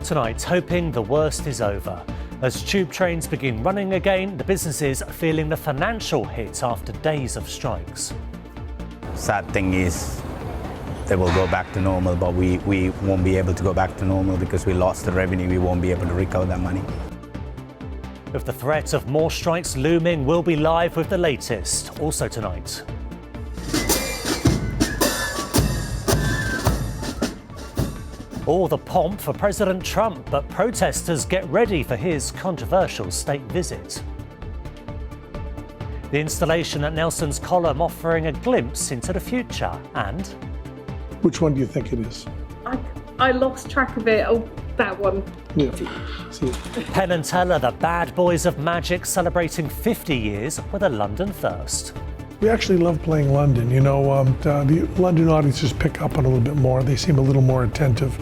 Tonight, hoping the worst is over. As tube trains begin running again, the businesses are feeling the financial hit after days of strikes. Sad thing is they will go back to normal, but we won't be able to go back to normal because we lost the revenue. We won't be able to recover that money. With the threat of more strikes looming, we'll be live with the latest, also tonight. All the pomp for President Trump, but protesters get ready for his controversial state visit. The installation at Nelson's Column offering a glimpse into the future, and... Which one do you think it is? I lost track of it. Oh, that one. Yeah. See it. Penn and Teller, the bad boys of magic, celebrating 50 years with a London first. We actually love playing London. You know, the London audiences pick up on a little bit more. They seem a little more attentive.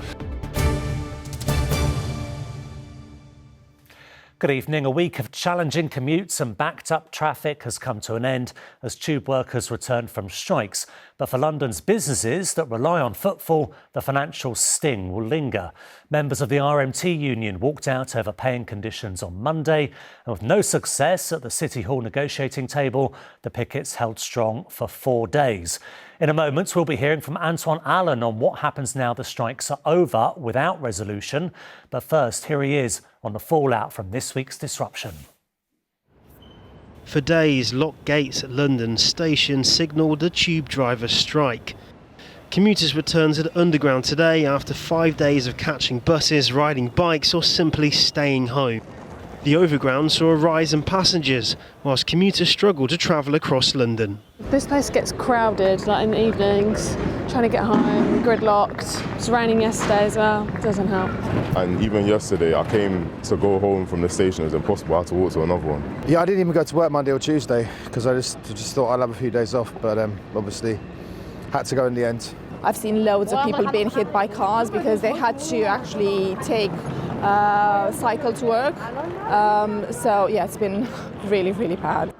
Good evening. A week of challenging commutes and backed up traffic has come to an end as tube workers return from strikes. But for London's businesses that rely on footfall, the financial sting will linger. Members of the RMT union walked out over paying conditions on Monday, and with no success at the City Hall negotiating table, the pickets held strong for 4 days. In a moment, we'll be hearing from Antoine Allen on what happens now the strikes are over without resolution. But first, here he is on the fallout from this week's disruption. For days, locked gates at London Station signalled a tube driver strike. Commuters returned to the Underground today after 5 days of catching buses, riding bikes or simply staying home. The Overground saw a rise in passengers, whilst commuters struggle to travel across London. This place gets crowded, like in the evenings, trying to get home, gridlocked. It's raining yesterday as well, doesn't help. And even yesterday, I came to go home from the station. It was impossible. I had to walk to another one. Yeah, I didn't even go to work Monday or Tuesday because I just thought I'd have a few days off, but obviously had to go in the end. I've seen loads of people being hit by cars because they had to actually take cycle to work. So yeah, it's been really, really bad.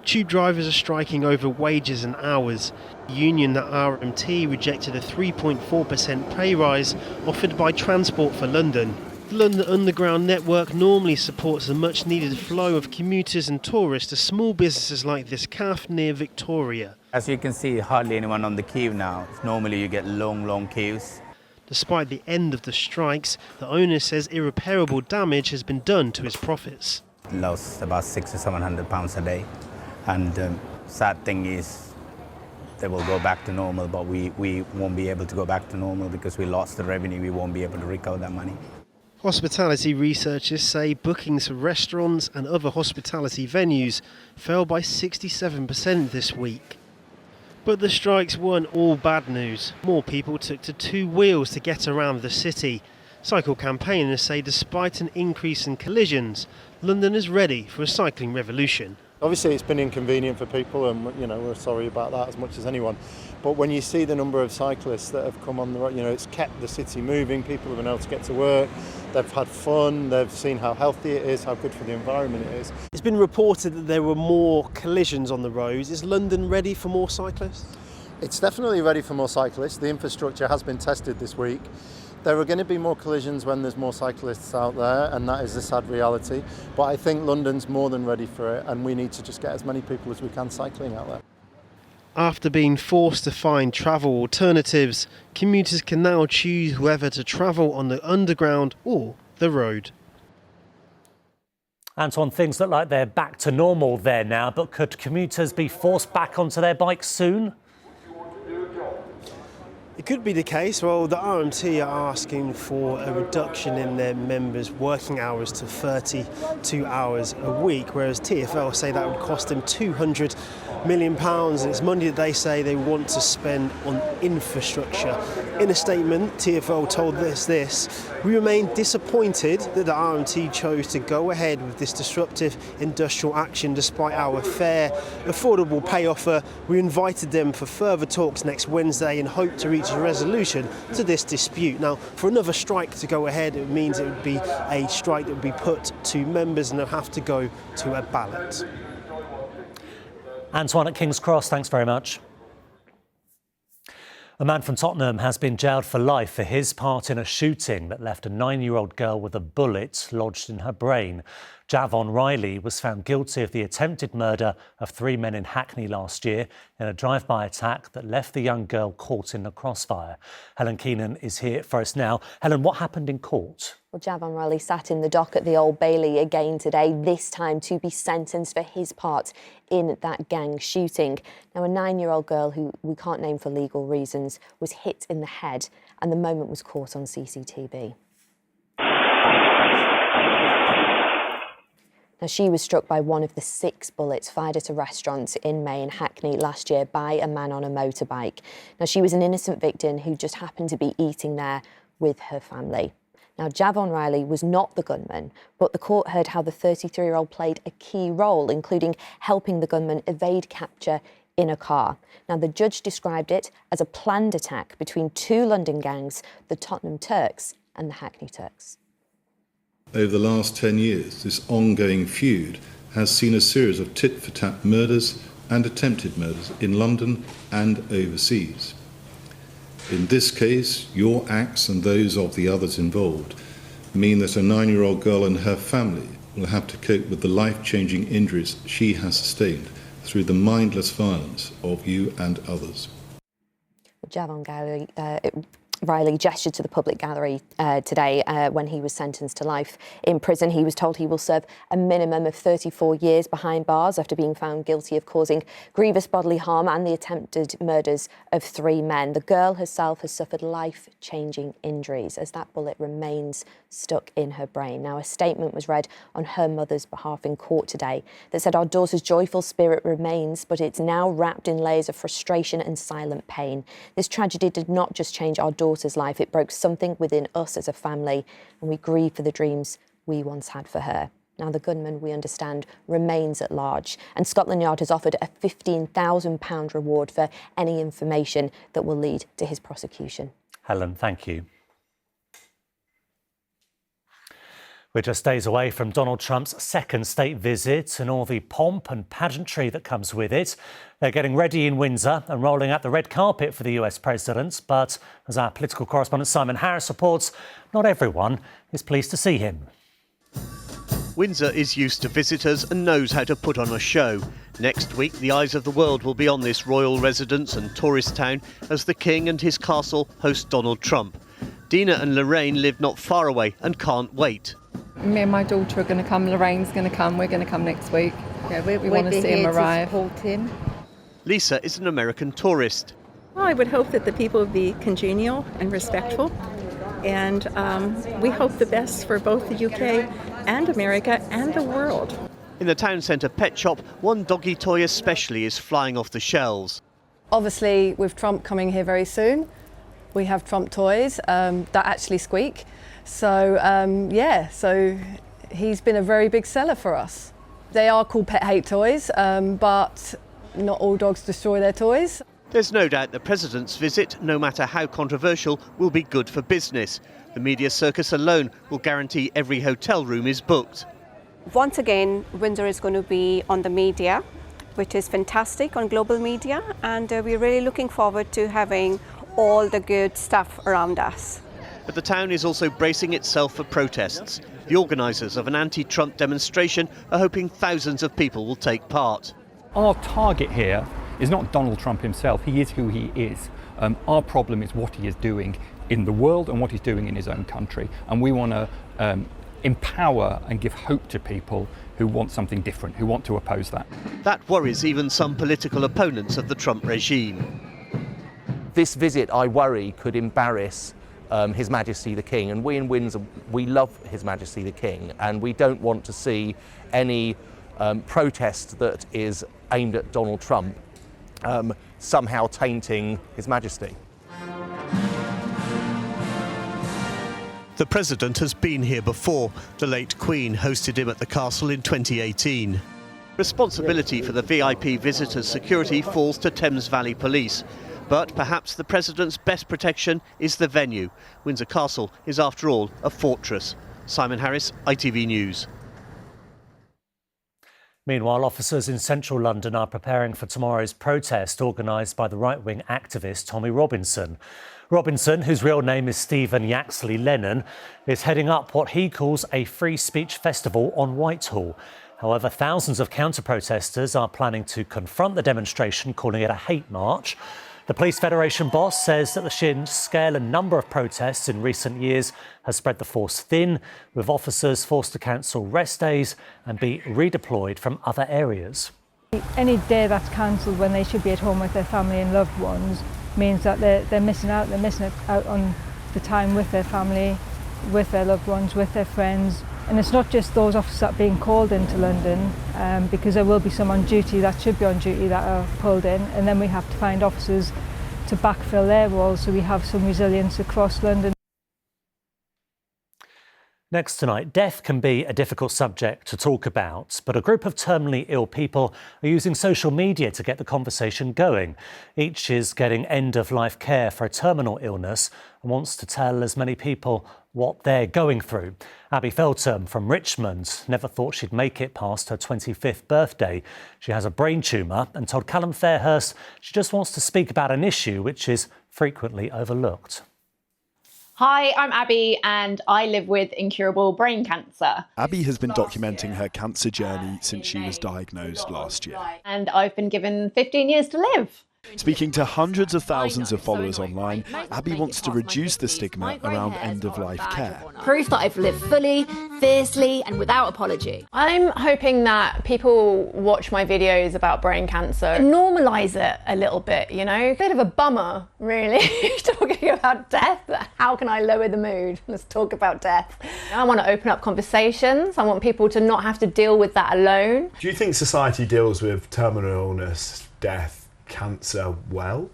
Tube drivers are striking over wages and hours. The union at RMT rejected a 3.4% pay rise offered by Transport for London. The London Underground network normally supports the much needed flow of commuters and tourists to small businesses like this cafe near Victoria. As you can see, hardly anyone on the queue now. Normally you get long queues. Despite the end of the strikes, the owner says irreparable damage has been done to his profits. Lost about £600 or £700 a day. And sad thing is they will go back to normal, but we won't be able to go back to normal because we lost the revenue. We won't be able to recover that money. Hospitality researchers say bookings for restaurants and other hospitality venues fell by 67% this week. But the strikes weren't all bad news. More people took to two wheels to get around the city. Cycle campaigners say despite an increase in collisions, London is ready for a cycling revolution. Obviously it's been inconvenient for people and we're sorry about that as much as anyone. But when you see the number of cyclists that have come on the road, it's kept the city moving, people have been able to get to work, they've had fun, they've seen how healthy it is, how good for the environment it is. It's been reported that there were more collisions on the roads. Is London ready for more cyclists? It's definitely ready for more cyclists. The infrastructure has been tested this week. There are going to be more collisions when there's more cyclists out there, and that is a sad reality. But I think London's more than ready for it, and we need to just get as many people as we can cycling out there. After being forced to find travel alternatives, commuters can now choose whether to travel on the Underground or the road. Antoine, things look like they're back to normal there now, but could commuters be forced back onto their bikes soon? It could be the case. Well, the RMT are asking for a reduction in their members' working hours to 32 hours a week, whereas TfL say that would cost them £200 million. It's money that they say they want to spend on infrastructure. In a statement, TfL told this: "We remain disappointed that the RMT chose to go ahead with this disruptive industrial action despite our fair, affordable pay offer. We invited them for further talks next Wednesday and hope to reach a resolution to this dispute." Now, for another strike to go ahead, it means it would be a strike that would be put to members and they'll have to go to a ballot. Antoine at King's Cross, thanks very much. A man from Tottenham has been jailed for life for his part in a shooting that left a 9-year-old girl with a bullet lodged in her brain. Javon Riley was found guilty of the attempted murder of 3 men in Hackney last year in a drive-by attack that left the young girl caught in the crossfire. Helen Keenan is here for us now. Helen, what happened in court? Well, Javon Riley sat in the dock at the Old Bailey again today, this time to be sentenced for his part in that gang shooting. Now, a 9-year-old girl who we can't name for legal reasons was hit in the head, and the moment was caught on CCTV. Now, she was struck by one of the 6 bullets fired at a restaurant in May in Hackney last year by a man on a motorbike. Now, she was an innocent victim who just happened to be eating there with her family. Now, Javon Riley was not the gunman, but the court heard how the 33-year-old played a key role, including helping the gunman evade capture in a car. Now, the judge described it as a planned attack between 2 London gangs, the Tottenham Turks and the Hackney Turks. Over the last 10 years, this ongoing feud has seen a series of tit-for-tat murders and attempted murders in London and overseas. In this case, your acts and those of the others involved mean that a 9-year-old girl and her family will have to cope with the life-changing injuries she has sustained through the mindless violence of you and others. Javon Riley gestured to the public gallery today when he was sentenced to life in prison. He was told he will serve a minimum of 34 years behind bars after being found guilty of causing grievous bodily harm and the attempted murders of 3 men. The girl herself has suffered life-changing injuries as that bullet remains stuck in her brain. Now, a statement was read on her mother's behalf in court today that said, "Our daughter's joyful spirit remains, but it's now wrapped in layers of frustration and silent pain. This tragedy did not just change our daughter's life, it broke something within us as a family, and we grieve for the dreams we once had for her." Now, the gunman, we understand, remains at large, and Scotland Yard has offered a £15,000 reward for any information that will lead to his prosecution. Helen, thank you. We're just days away from Donald Trump's second state visit and all the pomp and pageantry that comes with it. They're getting ready in Windsor and rolling out the red carpet for the US president. But as our political correspondent Simon Harris reports, not everyone is pleased to see him. Windsor is used to visitors and knows how to put on a show. Next week, the eyes of the world will be on this royal residence and tourist town as the King and his castle host Donald Trump. Dina and Lorraine live not far away and can't wait. Me and my daughter are going to come, Lorraine's going to come, we're going to come next week. Yeah, we want to see him arrive. Lisa is an American tourist. Well, I would hope that the people would be congenial and respectful, and we hope the best for both the UK and America and the world. In the town centre pet shop, one doggy toy especially is flying off the shelves. Obviously, with Trump coming here very soon, we have Trump toys that actually squeak. So, so he's been a very big seller for us. They are called pet hate toys, but not all dogs destroy their toys. There's no doubt the president's visit, no matter how controversial, will be good for business. The media circus alone will guarantee every hotel room is booked. Once again, Windsor is going to be on the media, which is fantastic, on global media, and we're really looking forward to having all the good stuff around us. But the town is also bracing itself for protests. The organisers of an anti-Trump demonstration are hoping thousands of people will take part. Our target here is not Donald Trump himself. He is who he is. Our problem is what he is doing in the world and what he's doing in his own country. And we want to empower and give hope to people who want something different, who want to oppose that. That worries even some political opponents of the Trump regime. This visit, I worry, could embarrass His Majesty the King, and we in Windsor, we love His Majesty the King, and we don't want to see any protest that is aimed at Donald Trump somehow tainting His Majesty. The president has been here before. The late Queen hosted him at the castle in 2018. Responsibility for the VIP visitors' security falls to Thames Valley Police. But perhaps the president's best protection is the venue. Windsor Castle is, after all, a fortress. Simon Harris, ITV News. Meanwhile, officers in central London are preparing for tomorrow's protest organised by the right-wing activist Tommy Robinson. Robinson, whose real name is Stephen Yaxley Lennon, is heading up what he calls a free speech festival on Whitehall. However, thousands of counter-protesters are planning to confront the demonstration, calling it a hate march. The Police Federation boss says that the sheer scale and number of protests in recent years has spread the force thin, with officers forced to cancel rest days and be redeployed from other areas. Any day that's cancelled when they should be at home with their family and loved ones means that they're missing out. They're missing out on the time with their family, with their loved ones, with their friends. And it's not just those officers that are being called into London, because there will be some on duty that should be on duty that are pulled in, and then we have to find officers to backfill their roles so we have some resilience across London. Next tonight, death can be a difficult subject to talk about, but a group of terminally ill people are using social media to get the conversation going. Each is getting end-of-life care for a terminal illness and wants to tell as many people what they're going through. Abby Feltham from Richmond never thought she'd make it past her 25th birthday. She has a brain tumour and told Callum Fairhurst she just wants to speak about an issue which is frequently overlooked. Hi, I'm Abby and I live with incurable brain cancer. Abby has been documenting her cancer journey since she was diagnosed last year. And I've been given 15 years to live. Speaking to hundreds of thousands of followers online, Abby wants to reduce the stigma around end-of-life care. Proof that I've lived fully, fiercely and without apology. I'm hoping that people watch my videos about brain cancer and normalise it a little bit, you know? Bit of a bummer, really, talking about death. How can I lower the mood? Let's talk about death. I want to open up conversations. I want people to not have to deal with that alone. Do you think society deals with terminal illness, death, cancer well?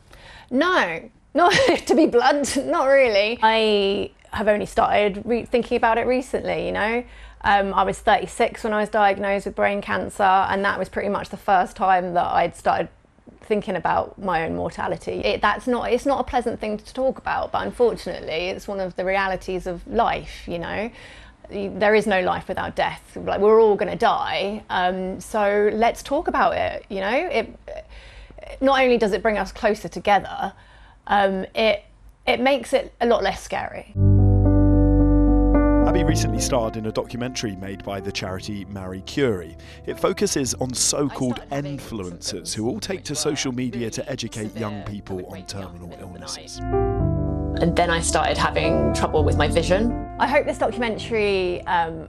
No, not to be blunt, not really. I have only started thinking about it recently, you know. I was 36 when I was diagnosed with brain cancer, and that was pretty much the first time that I'd started thinking about my own mortality. It's not a pleasant thing to talk about, but unfortunately it's one of the realities of life, you know. There is no life without death. Like, we're all going to die, so let's talk about it, you know. Not only does it bring us closer together, it makes it a lot less scary. Abby recently starred in a documentary made by the charity Marie Curie. It focuses on so-called influencers who all take to social media to educate young people on terminal illnesses. And then I started having trouble with my vision. I hope this documentary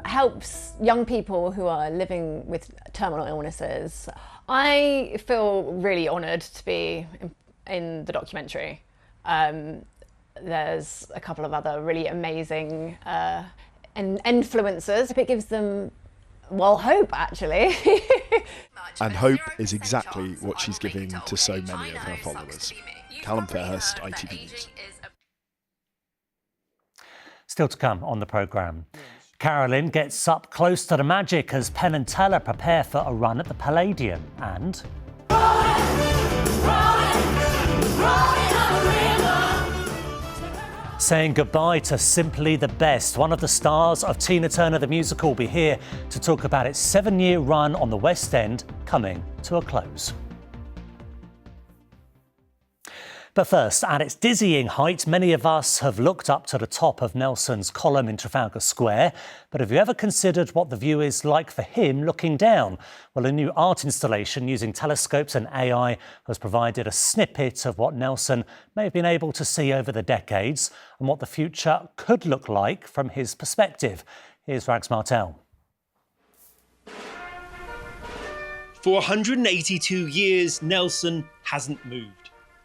helps young people who are living with terminal illnesses. I feel really honoured to be in the documentary. There's a couple of other really amazing influencers. It gives them, well, hope, actually. And hope is exactly what she's giving to so many of her followers. Callum Fairhurst, ITV News. Still to come on the programme. Carolyn gets up close to the magic as Penn and Teller prepare for a run at the Palladium. And saying goodbye to Simply the Best. One of the stars of Tina Turner the Musical will be here to talk about its 7-year run on the West End coming to a close. But first, at its dizzying height, many of us have looked up to the top of Nelson's column in Trafalgar Square. But have you ever considered what the view is like for him looking down? Well, a new art installation using telescopes and AI has provided a snippet of what Nelson may have been able to see over the decades and what the future could look like from his perspective. Here's Rags Martel. For 182 years, Nelson hasn't moved.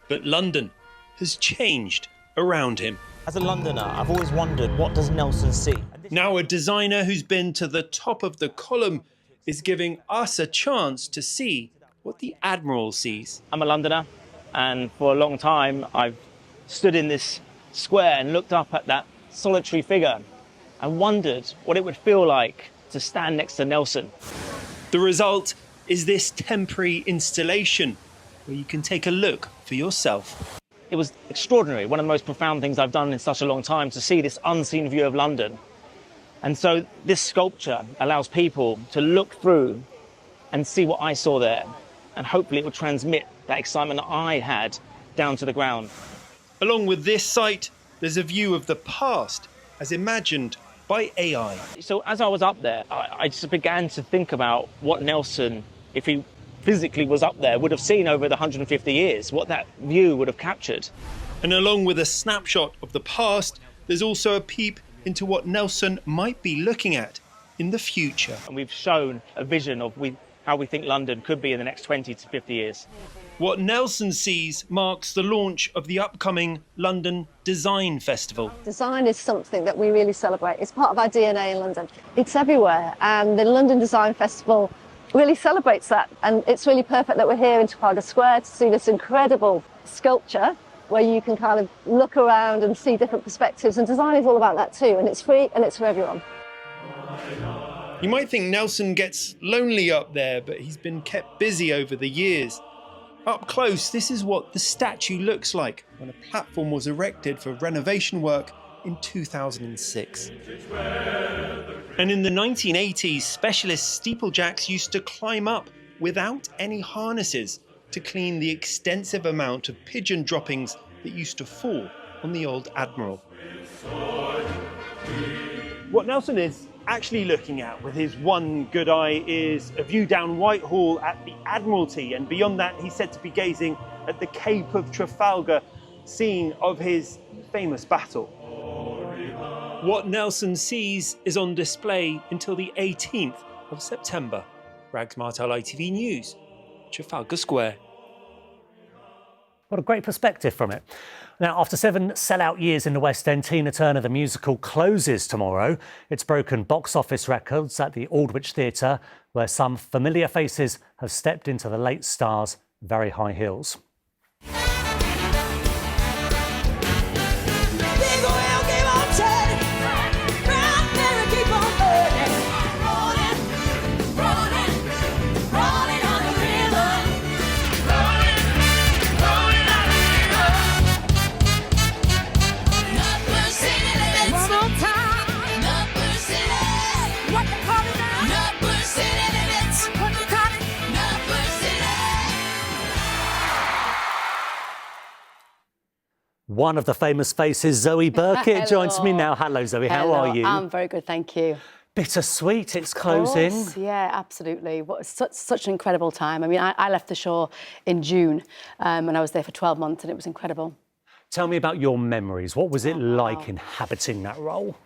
But London has changed around him. As a Londoner, I've always wondered, what does Nelson see? Now a designer who's been to the top of the column is giving us a chance to see what the Admiral sees. I'm a Londoner, and for a long time I've stood in this square and looked up at that solitary figure and wondered what it would feel like to stand next to Nelson. The result is this temporary installation where you can take a look for yourself. It was extraordinary, one of the most profound things I've done in such a long time, to see this unseen view of London. And so this sculpture allows people to look through and see what I saw there. And hopefully it will transmit that excitement that I had down to the ground. Along with this site, there's a view of the past as imagined by AI. So as I was up there, I just began to think about what Nelson, if he physically was up there, would have seen over the 150 years, what that view would have captured. And along with a snapshot of the past, there's also a peep into what Nelson might be looking at in the future. And we've shown a vision of how we think London could be in the next 20 to 50 years. What Nelson sees marks the launch of the upcoming London Design Festival. Design is something that we really celebrate. It's part of our DNA in London. It's everywhere, and the London Design Festival really celebrates that. And it's really perfect that we're here in Trafalgar Square to see this incredible sculpture where you can kind of look around and see different perspectives. And design is all about that too, and it's free and it's for everyone. You might think Nelson gets lonely up there, but he's been kept busy over the years. Up close, this is what the statue looks like when a platform was erected for renovation work in 2006. And in the 1980s, specialist steeplejacks used to climb up without any harnesses to clean the extensive amount of pigeon droppings that used to fall on the old Admiral. What Nelson is actually looking at with his one good eye is a view down Whitehall at the Admiralty, and beyond that he's said to be gazing at the Cape of Trafalgar, scene of his famous battle. What Nelson sees is on display until the 18th of September. Rags Martel, ITV News, Trafalgar Square. What a great perspective from it. Now, after 7 sellout years in the West End, Tina Turner the musical closes tomorrow. It's broken box office records at the Aldwych Theatre, where some familiar faces have stepped into the late star's very high heels. One of the famous faces, Zoe Birkett, joins me now. Hello, Zoe. How are you? I'm very good, thank you. Bittersweet, it's closing. Course, yeah, absolutely. Such an incredible time. I mean, I left the show in June and I was there for 12 months and it was incredible. Tell me about your memories. What was it like inhabiting that role?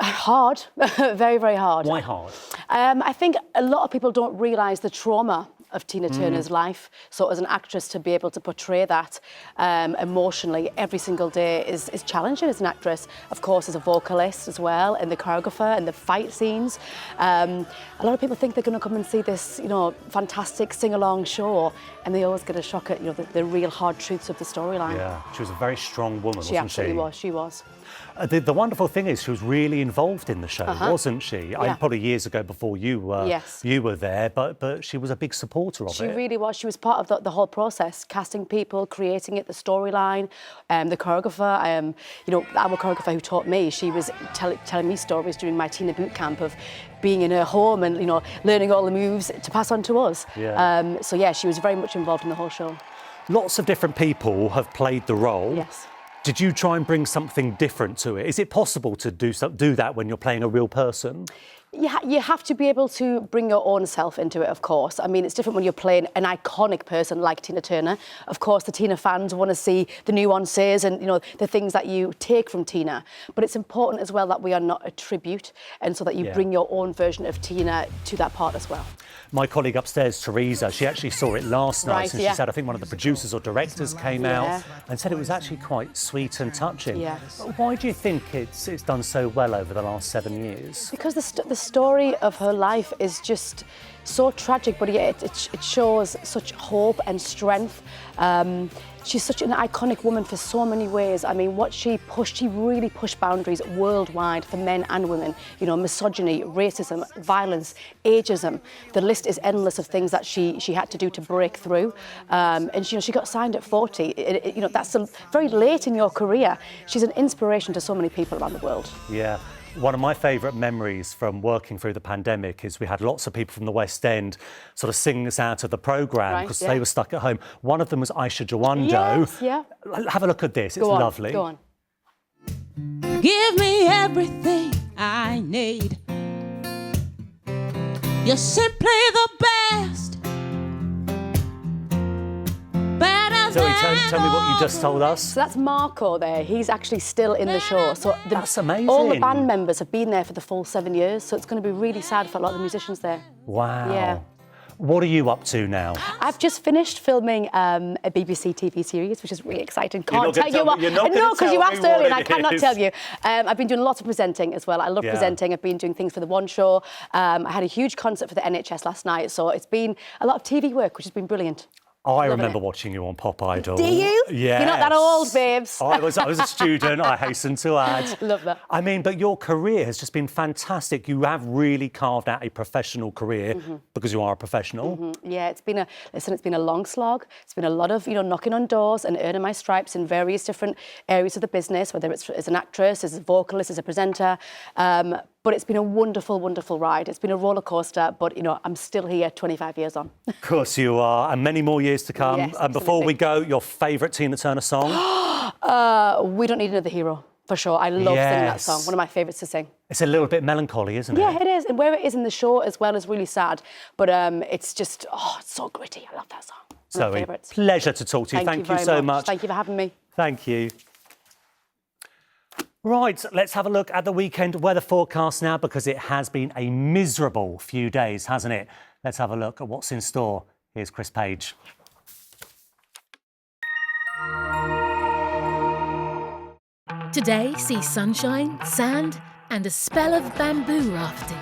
Hard, very, very hard. Why hard? I think a lot of people don't realise the trauma of Tina Turner's life. So as an actress, to be able to portray that emotionally every single day is challenging as an actress. Of course, as a vocalist as well, and the choreographer and the fight scenes. A lot of people think they're going to come and see this, fantastic sing-along show, and they always get a shock at, the real hard truths of the storyline. Yeah, she was a very strong woman, wasn't she? She absolutely was, she was. The wonderful thing is she was really involved in the show, wasn't she? Yeah. Probably years ago before you were there, but she was a big supporter of it. She really was. She was part of the whole process, casting people, creating it, the storyline, the choreographer. Our choreographer who taught me, she was telling me stories during my Tina boot camp of being in her home and learning all the moves to pass on to us. Yeah. So yeah, she was very much involved in the whole show. Lots of different people have played the role. Yes. Did you try and bring something different to it? Is it possible to do that when you're playing a real person? You have to be able to bring your own self into it, of course. I mean, it's different when you're playing an iconic person like Tina Turner. Of course, the Tina fans want to see the nuances and, the things that you take from Tina. But it's important as well that we are not a tribute, and so that you bring your own version of Tina to that part as well. My colleague upstairs, Teresa, she actually saw it last night, and she said, I think one of the producers or directors came out and said it was actually quite sweet and touching. Yeah. Why do you think it's done so well over the last 7 years? Because the story of her life is just so tragic, but yet it shows such hope and strength. She's such an iconic woman for so many ways. I mean, she really pushed boundaries worldwide for men and women. Misogyny, racism, violence, ageism. The list is endless of things that she had to do to break through. And she got signed at 40. That's very late in your career. She's an inspiration to so many people around the world. Yeah. One of my favourite memories from working through the pandemic is we had lots of people from the West End sort of singing us out of the programme because they were stuck at home. One of them was Aisha Jawando. Yes, yeah. Have a look at this. It's Go on, lovely. Go on. Give me everything I need. You're simply the best. Zoe, tell me what you just told us. So that's Marco there. He's actually still in the show. So that's amazing. All the band members have been there for the full 7 years. So it's going to be really sad for a lot of the musicians there. Wow. Yeah. What are you up to now? I've just finished filming a BBC TV series, which is really exciting. Can't tell you what. No, because you asked earlier and I cannot tell you. I've been doing lots of presenting as well. I love presenting. I've been doing things for the One Show. I had a huge concert for the NHS last night. So it's been a lot of TV work, which has been brilliant. I remember watching you on Pop Idol. Do you? Yes. You're not that old, babes. I was a student, I hasten to add. Love that. I mean, but your career has just been fantastic. You have really carved out a professional career because you are a professional. Yeah, it's been a long slog. It's been a lot of, knocking on doors and earning my stripes in various different areas of the business, whether it's as an actress, as a vocalist, as a presenter. But it's been a wonderful, wonderful ride. It's been a roller coaster, but I'm still here 25 years on. Of course you are, and many more years to come. Yes, and before we go, your favourite Tina Turner song? We Don't Need Another Hero, for sure. I love singing that song. One of my favourites to sing. It's a little bit melancholy, isn't it? Yeah, it is. And where it is in the show as well is really sad. But it's just, it's so gritty. I love that song. One of my favourites. Pleasure to talk to you. Thank you so much. Thank you for having me. Thank you. Right, let's have a look at the weekend weather forecast now because it has been a miserable few days, hasn't it? Let's have a look at what's in store. Here's Chris Page. Today sees sunshine, sand and a spell of bamboo rafting.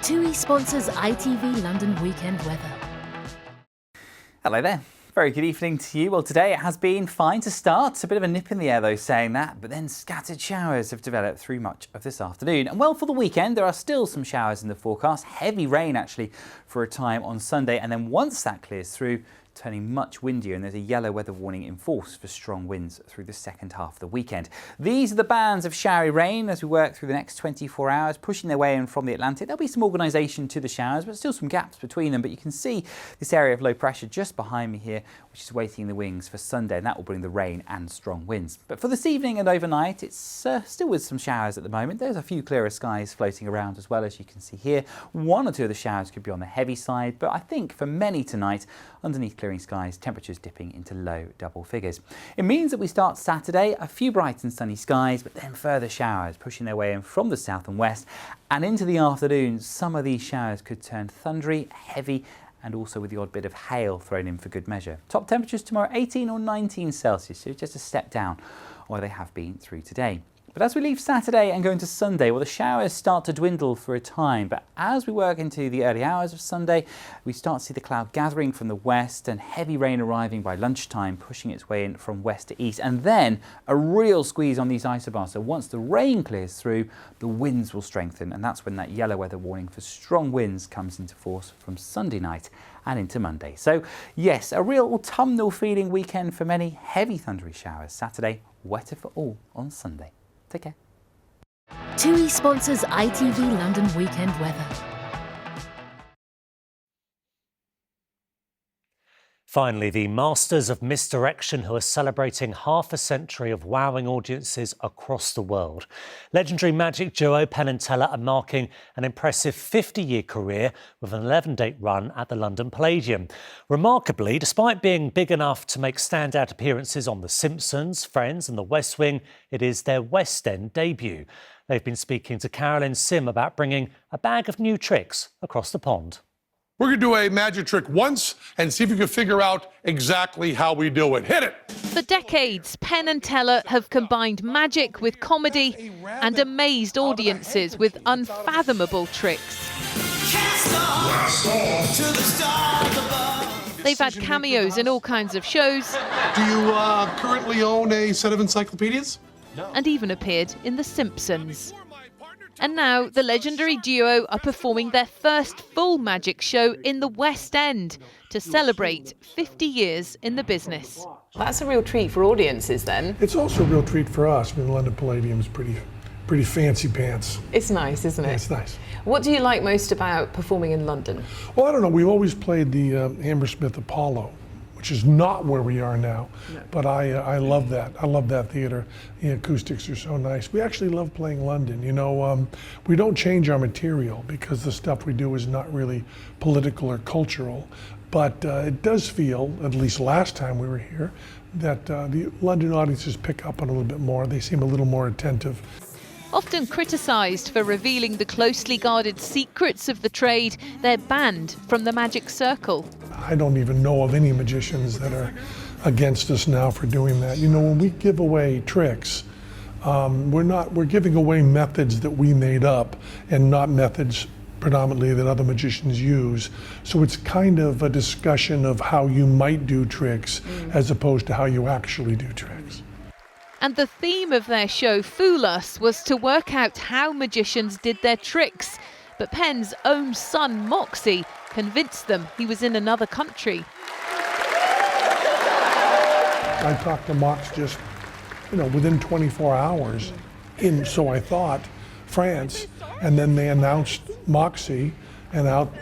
TUI sponsors ITV London weekend weather. Hello there. Very good evening to you. Well, today it has been fine to start. A bit of a nip in the air, though, saying that, but then scattered showers have developed through much of this afternoon. And well, for the weekend, there are still some showers in the forecast. Heavy rain, actually, for a time on Sunday. And then once that clears through, turning much windier, and there's a yellow weather warning in force for strong winds through the second half of the weekend. These are the bands of showery rain as we work through the next 24 hours, pushing their way in from the Atlantic. There'll be some organisation to the showers, but still some gaps between them. But you can see this area of low pressure just behind me here, which is waiting in the wings for Sunday, and that will bring the rain and strong winds. But for this evening and overnight, it's still with some showers at the moment. There's a few clearer skies floating around as well, as you can see here. One or two of the showers could be on the heavy side, but I think for many tonight, underneath clearing skies, temperatures dipping into low double figures. It means that we start Saturday, a few bright and sunny skies, but then further showers pushing their way in from the south and west. And into the afternoon, some of these showers could turn thundery, heavy, and also with the odd bit of hail thrown in for good measure. Top temperatures tomorrow, 18 or 19 Celsius, so just a step down where they have been through today. But as we leave Saturday and go into Sunday, well, the showers start to dwindle for a time. But as we work into the early hours of Sunday, we start to see the cloud gathering from the west and heavy rain arriving by lunchtime, pushing its way in from west to east. And then a real squeeze on these isobars. So once the rain clears through, the winds will strengthen. And that's when that yellow weather warning for strong winds comes into force from Sunday night and into Monday. So yes, a real autumnal feeling weekend for many. Heavy thundery showers Saturday, wetter for all on Sunday. Take care. TUI sponsors ITV London weekend weather. Finally, the masters of misdirection who are celebrating half a century of wowing audiences across the world. Legendary magic duo Penn and Teller are marking an impressive 50-year career with an 11-date run at the London Palladium. Remarkably, despite being big enough to make standout appearances on The Simpsons, Friends and The West Wing, it is their West End debut. They've been speaking to Carolyn Sim about bringing a bag of new tricks across the pond. We're going to do a magic trick once and see if you can figure out exactly how we do it. Hit it! For decades, Penn and Teller have combined magic with comedy and amazed audiences with unfathomable tricks. They've had cameos in all kinds of shows. Do you currently own a set of encyclopedias? No. And even appeared in The Simpsons. And now the legendary duo are performing their first full magic show in the West End to celebrate 50 years in the business. That's a real treat for audiences then. It's also a real treat for us. I mean, the London Palladium is pretty pretty fancy pants. It's nice, isn't it? Yeah, it's nice. What do you like most about performing in London? Well, I don't know. We've always played the Hammersmith Apollo, which is not where we are now. No. But I love that. I love that theater. The acoustics are so nice. We actually love playing London. You know, we don't change our material because the stuff we do is not really political or cultural. But it does feel, at least last time we were here, that the London audiences pick up on a little bit more. They seem a little more attentive. Often criticised for revealing the closely guarded secrets of the trade, they're banned from the magic circle. I don't even know of any magicians that are against us now for doing that. You know, when we give away tricks, we're giving away methods that we made up and not methods predominantly that other magicians use. So it's kind of a discussion of how you might do tricks as opposed to how you actually do tricks. And the theme of their show, Fool Us, was to work out how magicians did their tricks. But Penn's own son, Moxie, convinced them he was in another country. I talked to Mox just, you know, within 24 hours in, so I thought, France. And then they announced Moxie, and out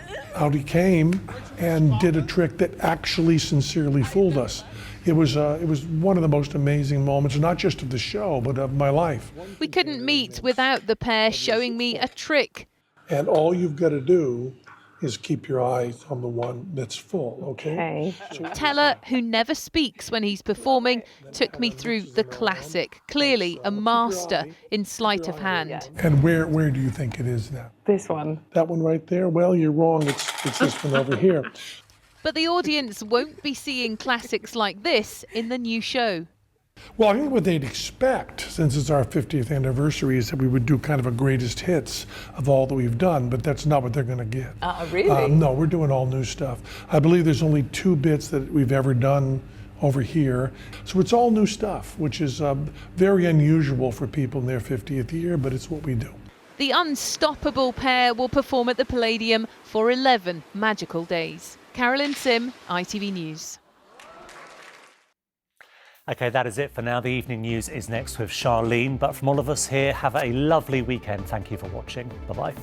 he came and did a trick that actually sincerely fooled us. It was one of the most amazing moments, not just of the show, but of my life. We couldn't meet without the pair showing me a trick. And all you've got to do is keep your eyes on the one that's full, okay? Teller, who never speaks when he's performing, took me through the classic, clearly a master in sleight of hand. And where do you think it is now? This one. That one right there? Well, you're wrong. It's this one over here. But the audience won't be seeing classics like this in the new show. Well, I think what they'd expect, since it's our 50th anniversary, is that we would do kind of a greatest hits of all that we've done, but that's not what they're going to get. Really? No, we're doing all new stuff. I believe there's only 2 bits that we've ever done over here. So it's all new stuff, which is very unusual for people in their 50th year, but it's what we do. The unstoppable pair will perform at the Palladium for 11 magical days. Carolyn Sim, ITV News. OK, that is it for now. The evening news is next with Charlene. But from all of us here, have a lovely weekend. Thank you for watching. Bye-bye.